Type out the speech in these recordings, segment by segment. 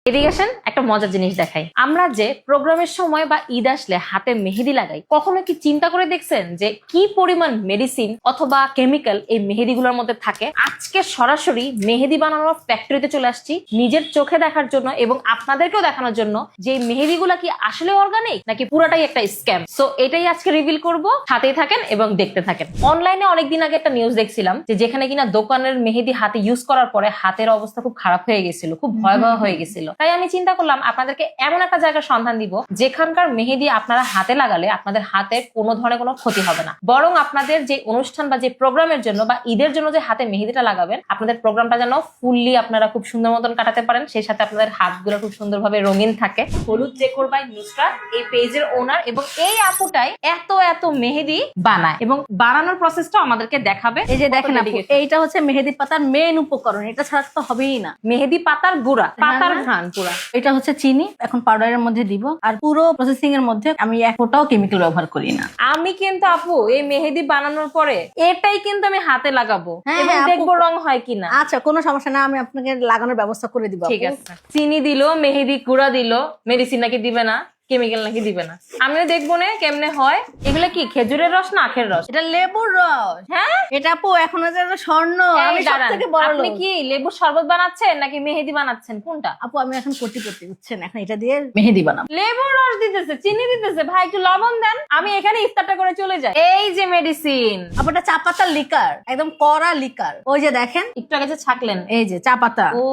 এদিকে আসেন, একটা মজার জিনিস দেখাই। আমরা যে প্রোগ্রামের সময় বা ঈদ আসলে হাতে মেহেদি লাগাই, কখনো কি চিন্তা করে দেখছেন যে কি পরিমাণ মেডিসিন অথবা কেমিক্যাল এই মেহেদিগুলোর মধ্যে থাকে? আজকে সরাসরি মেহেদি বানানোর ফ্যাক্টরিতে চলে আসছি নিজের চোখে দেখার জন্য এবং আপনাদেরকেও দেখানোর জন্য যে এই মেহেদিগুলা কি আসলে অর্গানিক নাকি পুরাটাই একটা স্ক্যাম। সো এটাই আজকে রিভিল করব, সাথেই থাকেন এবং দেখতে থাকেন। অনলাইনে অনেকদিন আগে একটা নিউজ দেখছিলাম যে যেখানে কিনা দোকানের মেহেদি হাতে ইউজ করার পরে হাতের অবস্থা খুব খারাপ হয়ে গেছিল, খুব ভয়াবহ হয়ে গেছিল। তাই আমি চিন্তা করলাম আপনাদেরকে এমন একটা জায়গার সন্ধান দিব যেখানকার মেহেদি আপনারা হাতে লাগালে আপনাদের হাতে কোনো ধরনের কোনো ক্ষতি হবে না, বরং আপনাদের যে অনুষ্ঠান বা যে প্রোগ্রামের জন্য বা ঈদের জন্য যে হাতে মেহেদিটা লাগাবেন, আপনাদের প্রোগ্রামটা যেন ফুললি আপনারা খুব সুন্দর মতন কাটাতে পারেন, সেই সাথে আপনাদের হাতগুলো খুব সুন্দরভাবে রঙিন থাকে। হলুদ ডেকোর বাই নুসরাত এই পেজের ওনার এবং এই আপুটাই এত এত মেহেদি বানায় এবং বানানোর প্রসেসটা আমাদেরকে দেখাবে। এই যে দেখেন আপু, এইটা হচ্ছে মেহেদি পাতার মেন উপকরণ, এটা ছাড়া তো হবেই না। মেহেদি পাতার গুঁড়া, পাতার ঘ্রাণ পুরা। এটা হচ্ছে চিনি, এখন পাউডারের মধ্যে দিব। আর পুরো প্রসেসিং এর মধ্যে আমি এক ফোঁটাও কেমিক্যাল ব্যবহার করি না। আমি কিন্তু আপু এই মেহেদি বানানোর পরে এটাই কিন্তু আমি হাতে লাগাবো এবং হ্যাঁ, দেখবো রং হয় কিনা। আচ্ছা, কোনো সমস্যা না, আমি আপনাকে লাগানোর ব্যবস্থা করে দিব। ঠিক আছে, চিনি দিল, মেহেদি গুঁড়া দিল, মেডিসিন নাকি দিবে না, কেমিক্যাল নাকি দিবে না, আমি দেখবো না কেমনে হয়। এগুলা কি খেজুরের রস না আখের রস? এটা লেবুর রস। হ্যাঁ, এটা আপু এখন যে স্বর্ণ, আমি সবথেকে বড় আপনি লোক। কি লেবুর শরবত বানাচ্ছেন নাকি মেহেদি বানাচ্ছেন, কোনটা? আপু আমি এখন কোটিপতি, বুঝছেন, এখন এটা দিয়ে মেহেদি বানাবো। লেবুর রস দিতেছে, চিনি দিতেছে, ভাই একটু লবণ দেন, আমি এখানে ইফতারটা করে চলে যাই। এই যে মেডিসিন, আপু এটা চা পাতার লিকার, একদম কড়া লিকার। ওই যে দেখেন একটু আগে যে ছাকলেন, এই যে চা পাতা। ও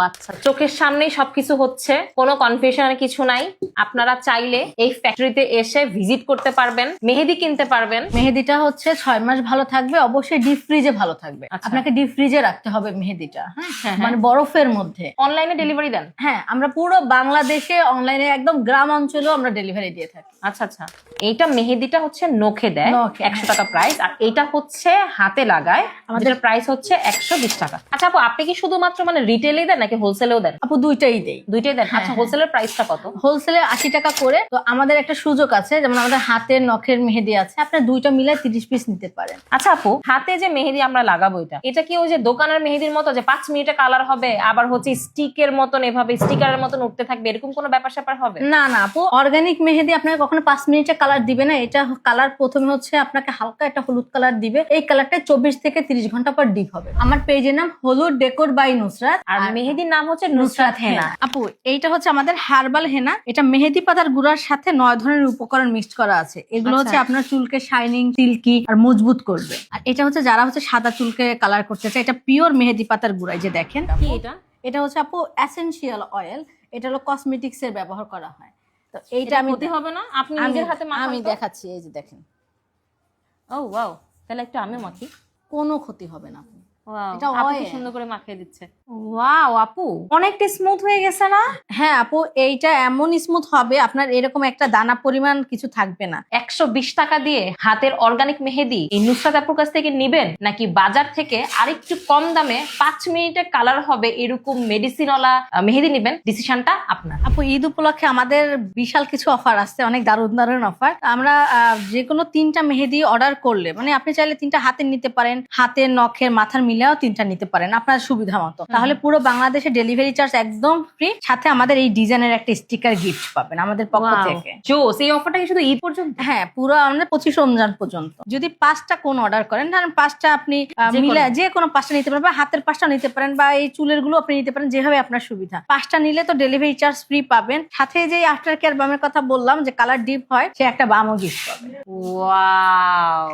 আচ্ছা, চোখের সামনেই সবকিছু হচ্ছে, কোনো কনফিউশনের কিছু নাই। আপনারা চাইলে এই ফ্যাক্টরিতে এসে ভিজিট করতে পারবেন, মেহেদি কিনতে পারবেন। মেহেদিটা হচ্ছে 6 মাস ভালো থাকবে, অবশ্যই ডিপ ফ্রিজে ভালো থাকবে। আচ্ছা। আপনাকে ডিপ ফ্রিজে রাখতে হবে মেহেদিটা, হ্যাঁ, হ্যাঁ, হ্যাঁ। মানে বরফের মধ্যে। অনলাইনে ডেলিভারি দেন? হ্যাঁ, আমরা পুরো বাংলাদেশে অনলাইনে একদম গ্রাম অঞ্চলেও আমরা ডেলিভারি দিয়ে থাকি। আচ্ছা আচ্ছা, এইটা মেহেদিটা হচ্ছে নখে দেয়, নখে, 100 টাকা প্রাইস, আর এটা হচ্ছে হাতে লাগায়, আমাদের প্রাইস হচ্ছে 120 টাকা। আচ্ছা আপু, আপনি কি শুধুমাত্র মানে রিটেলেই দেন নাকি হোলসেলেও দেন? আপু দুইটাই দেই। দুইটাই দেন? আচ্ছা, হ্যাঁ। হোলসেলের প্রাইসটা কত? হোলসেলে 80 টাকা করে। তো আমাদের একটা সুযোগ আছে, যেমন আমাদের হাতের নখের মেহেদি আছে, আপনার দুইটা মিলে 30 পিস নিতে পারেন। আচ্ছা আপু, হাতে যে মেহেদি আমরা লাগাবো এটা কি ওই যে দোকানের মেহেদির মতো যে 5 মিনিটে কালার হবে, আবার হচ্ছে স্টিকের মতন এভাবে স্টিকারের মতন উঠতে থাকবে, এরকম কোনো ব্যাপার স্যাপার হবে? না না আপু, অর্গানিক মেহেদি আপনাকে কখনো 5 মিনিটে কালার দিবে না। এটা কালার প্রথমে হচ্ছে আপনাকে হালকা একটা হলুদ কালার দিবে, এই কালারটা 24 থেকে 30 ঘন্টা পর ডিপ হবে। আমার পেজের নাম হলুদ ডেকোর বাই নুসরাত, আর মেহেদির নাম হচ্ছে নুসরাত হেনা। আপু এইটা হচ্ছে আমাদের হার্বাল হেনা। এটা মেহেদি পাতার গুঁড়ার সাথে 9 ধরনের উপকরণ মিক্সড করা আছে। এগুলো আচ্ছা। হচ্ছে আপনার চুলকে শাইনিং, সিল্কি আর মজবুত করবে। আর এটা হচ্ছে যারা হচ্ছে সাদা চুলকে কালার করতে চায়, এটা পিওর মেহেদি পাতার গুঁড়া। এই যে দেখেন, কি এটা? এটা হচ্ছে আপু এসেনশিয়াল অয়েল। এটা হলো কসমেটিক্স এর ব্যবহার করা হয়। তো এইটা এটা আমি ক্ষতি হবে না? আপনি নিজের হাতে মাখান আমি তো। দেখাচ্ছি, এই যে দেখেন, ও ওয়াও, তাহলে একটু আমি মাখি। কোনো ক্ষতি হবে না আপু। ওয়াও, এটা আপু কি oil। সুন্দর করে মাখিয়ে দিচ্ছে। ওয়াও আপু, অনেকটা স্মুথ হয়ে গেছে না? হ্যাঁ আপু, এইটা এমন স্মুথ হবে আপনার এরকম একটা দানা পরিমাণ কিছু থাকবে না। 120 টাকা দিয়ে হাতের অর্গানিক মেহেদি এই নুসরাত আপুর কাছ থেকে নিবেন নাকি বাজার থেকে আরেকটু কম দামে 5 মিনিটে কালার হবে এরকম মেডিসিনওয়ালা মেহেদি নিবেন? ডিসিশনটা আপনার। আপু ঈদ উপলক্ষে আমাদের বিশাল কিছু অফার আসছে, অনেক দারুণ দারুণ অফার। আমরা যে কোনো 3টা মেহেদি অর্ডার করলে, মানে আপনি চাইলে 3টা হাতের নিতে পারেন, হাতের নখের মাথার মিলেও 3টা নিতে পারেন আপনার সুবিধা মতো। তাহলে পুরো বাংলাদেশে ডেলিভারি চার্জ একদম ফ্রি, সাথে আমাদের এই ডিজাইনের একটা স্টিকার গিফট পাবেন আমাদের পক্ষ থেকে। জোস, এই অফারটা কি শুধু ঈদ পর্যন্ত? হ্যাঁ, পুরো আমাদের 25 রমজান পর্যন্ত। যদি 5টা কোন অর্ডার করেন, ধরেন 5টা আপনি মিলে যে কোনো 5টা নিতে পারেন, বা হাতের 5টা নিতে পারেন, বা এই চুলের গুলো আপনি নিতে পারেন, যেভাবে আপনার সুবিধা। 5টা নিলে তো ডেলিভারি চার্জ ফ্রি পাবেন, সাথে যে আফটার কেয়ার বামের কথা বললাম যে কালার ডিপ হয়, সে একটা বামও গিফট পাবেন। ওয়াও।